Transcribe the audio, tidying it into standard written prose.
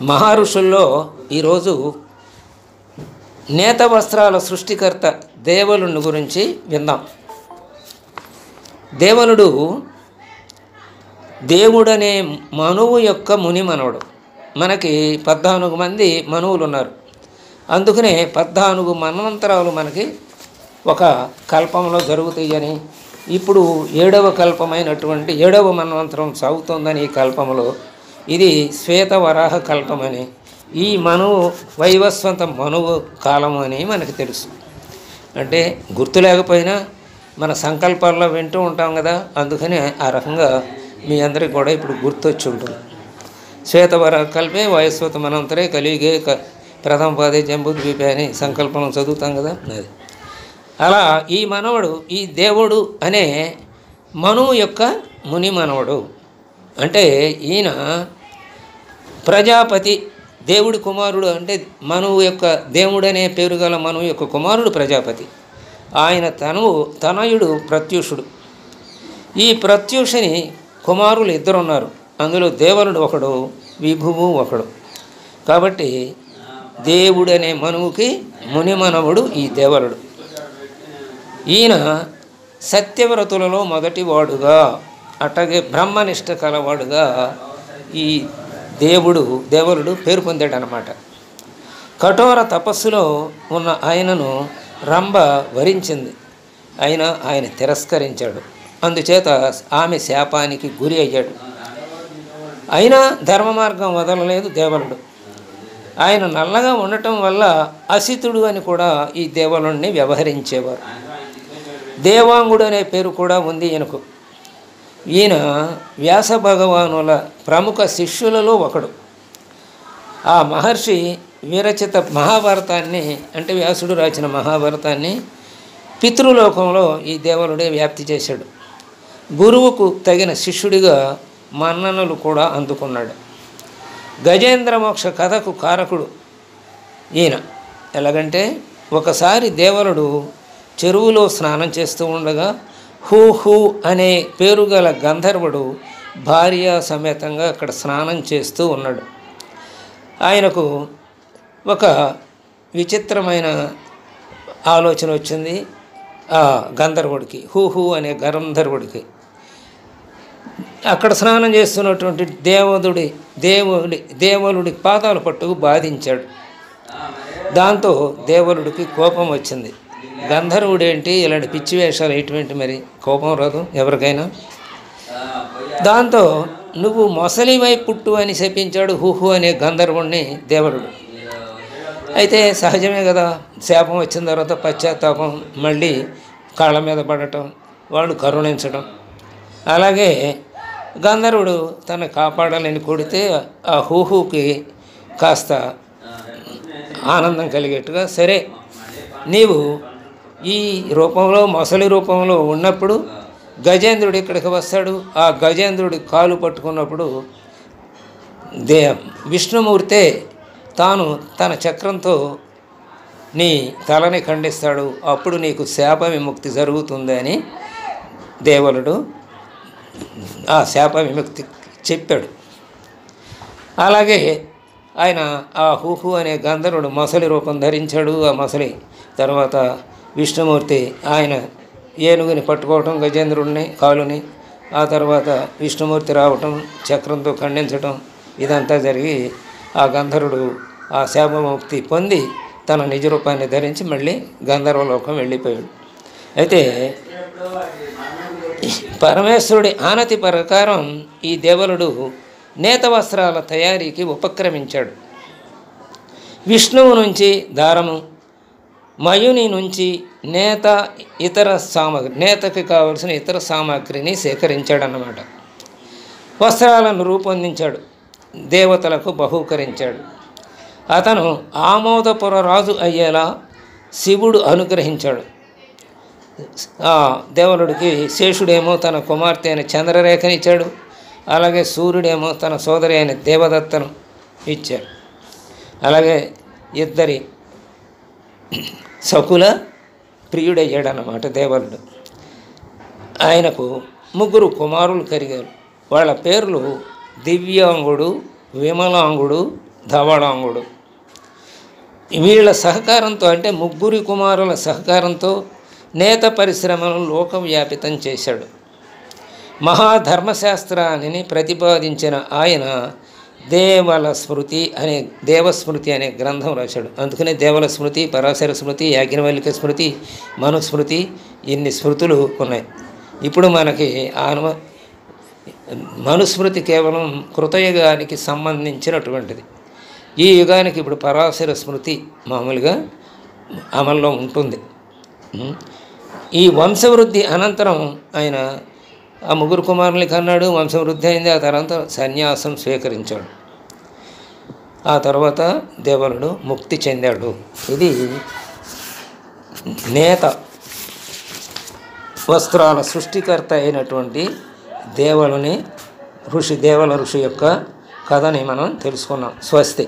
మహర్షుల్లో ఈరోజు నేత వస్త్రాల సృష్టికర్త దేవలుని గురించి విందాం. దేవలుడు దేవుడనే మనువు యొక్క ముని మనవడు. మనకి 14 మంది మనువులు ఉన్నారు. అందుకనే 14 మన్వంతరాలు మనకి ఒక కల్పంలో జరుగుతాయని, ఇప్పుడు 7వ కల్పమైనటువంటి 7వ మన్వంతరం సాగుతోందని ఈ కల్పంలో ఇది శ్వేతవరాహ కల్పమని, ఈ మనువు వైవస్వంత మనువు కాలం అని మనకు తెలుసు. అంటే గుర్తు లేకపోయినా మన సంకల్పాల్లో వింటూ ఉంటాం కదా, అందుకనే ఆ రకంగా మీ అందరికీ కూడా ఇప్పుడు గుర్తొచ్చి ఉంటుంది. శ్వేతవరాహ కల్పే వైవస్వత మనంతరే కలిగే ప్రథమ పాదే జంబుద్వీపే అని సంకల్పం చదువుతాం కదా. అది అలా ఈ మనవడు, ఈ దేవుడు అనే మనువు యొక్క ముని మనవడు. అంటే ఈయన ప్రజాపతి దేవుడి కుమారుడు. అంటే మనువు యొక్క దేవుడనే పేరు గల మనువు యొక్క కుమారుడు ప్రజాపతి. ఆయన తనయుడు ప్రత్యూషుడు. ఈ ప్రత్యూషని కుమారులు 2 ఉన్నారు. అందులో దేవలుడు ఒకడు, విభువు ఒకడు. కాబట్టి దేవుడనే మనువుకి ముని మనవుడు ఈ దేవలుడు. ఈయన సత్యవ్రతులలో మొదటివాడుగా, అట్లాగే బ్రహ్మనిష్ట కలవాడుగా ఈ దేవలుడు పేరు పొందాడనమాట. కఠోర తపస్సులో ఉన్న ఆయనను రంభ వరించింది. ఆయన తిరస్కరించాడు. అందుచేత ఆమె శాపానికి గురి అయ్యాడు. అయినా ధర్మ మార్గం వదలలేదు దేవలుడు. ఆయన నల్లగా ఉండటం వల్ల అసితుడు అని కూడా ఈ దేవలుడిని వ్యవహరించేవారు. దేవాంగుడు అనే పేరు కూడా ఉంది ఈయనకు. ఈయన వ్యాస భగవానుల ప్రముఖ శిష్యులలో ఒకడు. ఆ మహర్షి విరచిత మహాభారతాన్ని, అంటే వ్యాసుడు రాసిన మహాభారతాన్ని పితృలోకంలో ఈ దేవలుడే వ్యాప్తి చేశాడు. గురువుకు తగిన శిష్యుడిగా మన్ననలు కూడా అందుకున్నాడు. గజేంద్ర మోక్ష కథకు కారకుడు ఈయన. ఎలాగంటే ఒకసారి దేవలుడు చెరువులో స్నానం చేస్తూ ఉండగా హూ అనే పేరు గల గంధర్వుడు భార్య సమేతంగా అక్కడ స్నానం చేస్తూ ఉన్నాడు. ఆయనకు ఒక విచిత్రమైన ఆలోచన వచ్చింది. ఆ గంధర్వుడికి, హూ అనే గంధర్వుడికి, అక్కడ స్నానం చేస్తున్నటువంటి దేవలుడి పాదాలు పట్టుకు బాధించాడు. దాంతో దేవలుడికి కోపం వచ్చింది. గంధర్వుడేంటి ఇలాంటి పిచ్చి వేషాలు ఎటువంటి, మరి కోపం రాదు ఎవరికైనా. దాంతో నువ్వు మొసలివై పుట్టు అని శపించాడు హూహు అనే గంధర్వుడిని దేవలుడు. అయితే సహజమే కదా, శాపం వచ్చిన తర్వాత పశ్చాత్తాపం, మళ్ళీ కాళ్ళ మీద పడటం, వాళ్ళు కరుణించడం. అలాగే గంధర్వుడు తను కాపాడాలని కొడితే ఆ హూహుకి కాస్త ఆనందం కలిగేట్టుగా, సరే నీవు ఈ రూపంలో మొసలి రూపంలో ఉన్నప్పుడు గజేంద్రుడు ఇక్కడికి వస్తాడు. ఆ గజేంద్రుడి కాలు పట్టుకున్నప్పుడు విష్ణుమూర్తే తాను తన చక్రంతో నీ తలని ఖండిస్తాడు. అప్పుడు నీకు శాప విముక్తి జరుగుతుంది అని దేవలుడు ఆ శాప విముక్తి చెప్పాడు. అలాగే ఆయన ఆ హూహు అనే గంధర్వుడు మొసలి రూపం ధరించాడు. ఆ మొసలి తర్వాత విష్ణుమూర్తి ఆయన ఏనుగుని పట్టుకోవటం, గజేంద్రుడిని కాలుని, ఆ తర్వాత విష్ణుమూర్తి రావటం, చక్రంతో ఖండించటం, ఇదంతా జరిగి ఆ గంధర్వుడు ఆ శాపముక్తి పొంది తన నిజ రూపాన్ని ధరించి మళ్ళీ గంధర్వలోకం వెళ్ళిపోయాడు. అయితే పరమేశ్వరుడి ఆనతి ప్రకారం ఈ దేవలుడు నేత వస్త్రాల తయారీకి ఉపక్రమించాడు. విష్ణువు నుంచి దారము, మయుని నుంచి నేతకి కావలసిన ఇతర సామాగ్రిని సేకరించాడన్నమాట. వస్త్రాలను రూపొందించాడు, దేవతలకు బహూకరించాడు. అతను ఆమోదపుర రాజు అయ్యేలా శివుడు అనుగ్రహించాడు. దేవలుడికి శేషుడేమో తన కుమార్తె అయిన చంద్రరేఖనిచ్చాడు. అలాగే సూర్యుడేమో తన సోదరి అయిన దేవదత్తను ఇచ్చాడు. అలాగే ఇద్దరి సకుల ప్రియుడయ్యాడన్నమాట దేవలుడు. ఆయనకు 3 కుమారులు కలిగారు. వాళ్ళ పేర్లు దివ్యాంగుడు, విమలాంగుడు, ధవళాంగుడు. వీళ్ళ సహకారంతో, అంటే ముగ్గురి కుమారుల సహకారంతో నేత పరిశ్రమలను లోకవ్యాపితం చేశాడు. మహాధర్మశాస్త్రాన్ని ప్రతిపాదించిన ఆయన దేవస్మృతి అనే గ్రంథం రాశాడు. అందుకనే దేవల స్మృతి, పరాశర స్మృతి, యాజ్ఞవల్క్య స్మృతి, మనుస్మృతి, ఇన్ని స్మృతులు ఉన్నాయి. ఇప్పుడు మనకి మనుస్మృతి కేవలం కృతయుగానికి సంబంధించినటువంటిది. ఈ యుగానికి ఇప్పుడు పరాశర స్మృతి మామూలుగా అమల్లో ఉంటుంది. ఈ వంశవృద్ధి అనంతరం ఆయన ఆ ముగ్గురు కుమారుల్ని కన్నాడు. వంశవృద్ధి అయింది. ఆ తర్వాత సన్యాసం స్వీకరించాడు. ఆ తర్వాత దేవలుడు ముక్తి చెందాడు. ఇది నేత వస్త్రాల సృష్టికర్త అయినటువంటి దేవల ఋషి యొక్క కథని మనం తెలుసుకున్నాం. స్వస్తి.